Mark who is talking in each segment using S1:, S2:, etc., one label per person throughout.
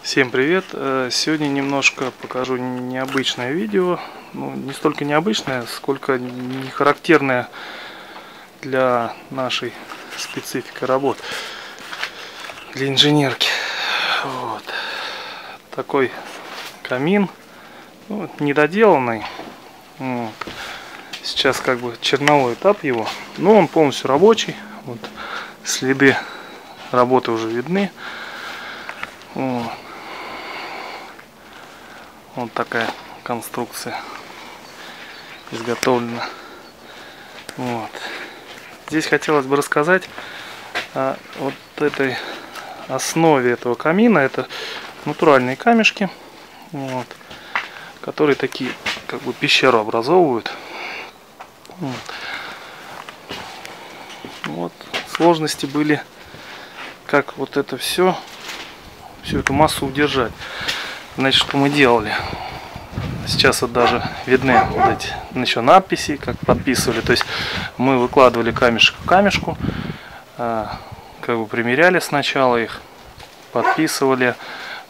S1: Всем привет! Сегодня немножко покажу необычное видео. Ну, не столько необычное, сколько не характерное для нашей специфики работ, для инженерки. Вот. Такой камин, ну, недоделанный. Вот. Сейчас как бы черновой этап его, но он полностью рабочий. Вот. Следы работы уже видны. Вот. Вот такая конструкция изготовлена. Вот. Здесь хотелось бы рассказать о вот этой основе этого камина. Это натуральные камешки, вот, которые такие как бы пещеру образовывают. Вот. Сложности были, как вот это всю эту массу удержать. Значит, что мы делали? Сейчас вот даже видны вот эти еще надписи, как подписывали. То есть мы выкладывали камешек к камешку, как бы примеряли сначала их, подписывали.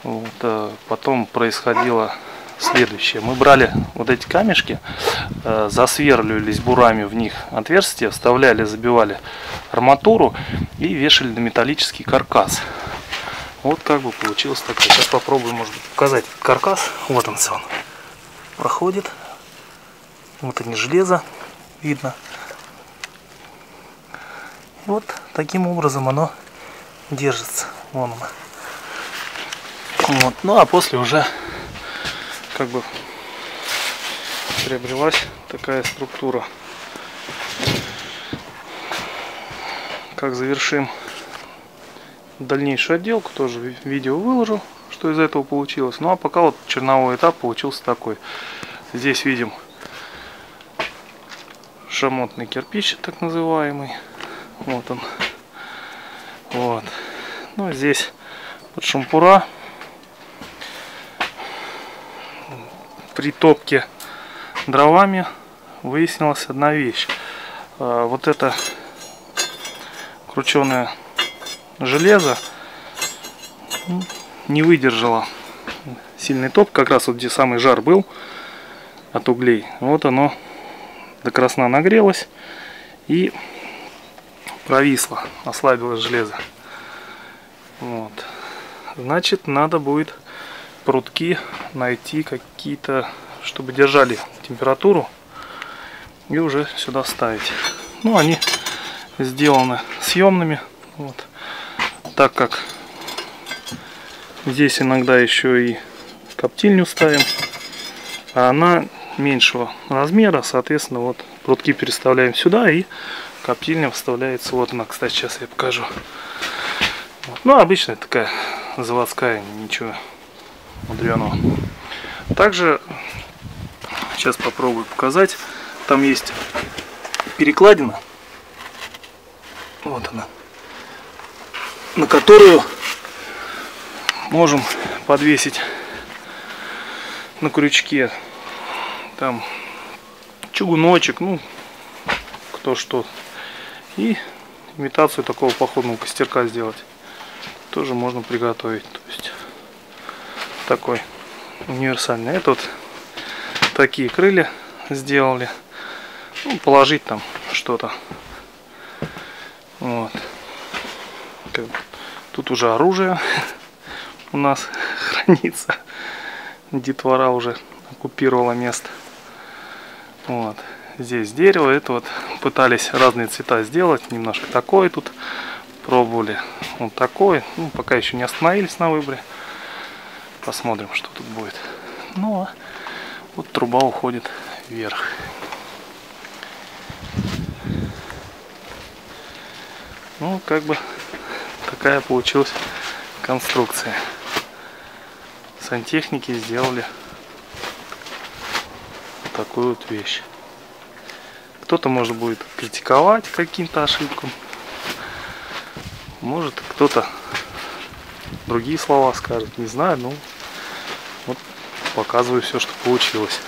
S1: Вот, потом происходило следующее. Мы брали вот эти камешки, засверливались бурами в них отверстия, вставляли, забивали арматуру и вешали на металлический каркас. Вот как бы получилось такое. Сейчас попробуем, может быть, показать этот каркас. Вот он проходит. Вот они, железо видно. Вот таким образом оно держится. Вон оно. Вот. Ну а после уже как бы приобрелась такая структура. Как завершим дальнейшую отделку, тоже видео выложу, что из этого получилось. Ну а пока вот черновой этап получился такой. Здесь видим шамотный кирпич, так называемый. Вот он. Вот. Ну здесь под шампура. При топке дровами выяснилась одна вещь. Вот это крученое железо не выдержало сильный топ, как раз вот где самый жар был от углей. Вот оно до красна нагрелось и провисло, ослабилось железо. Вот. Значит, надо будет прутки найти какие-то, чтобы держали температуру, и уже сюда ставить. Ну, они сделаны съемными. Вот. Так как здесь иногда еще и коптильню ставим, а она меньшего размера, соответственно, вот прутки переставляем сюда, и коптильня вставляется. Вот она, кстати, сейчас я покажу. Вот. Ну, обычная такая заводская, ничего мудреного. Также сейчас попробую показать. Там есть перекладина. Вот она, на которую можем подвесить на крючке там чугуночек, ну кто что, и имитацию такого походного костерка сделать тоже можно приготовить. То есть такой универсальный. Это вот такие крылья сделали, ну, положить там что-то. Вот. Тут уже оружие у нас хранится. Детвора уже оккупировала место. Вот. Здесь дерево. Это вот пытались разные цвета сделать. Немножко такой тут пробовали. Вот такой. Ну, пока еще не остановились на выборе. Посмотрим, что тут будет. Ну а вот труба уходит вверх. Ну, как бы такая получилась конструкция. Сантехники сделали такую вот вещь. Кто-то, может, будет критиковать каким-то ошибкам. Может, кто-то другие слова скажет. Не знаю, ну вот показываю все, что получилось.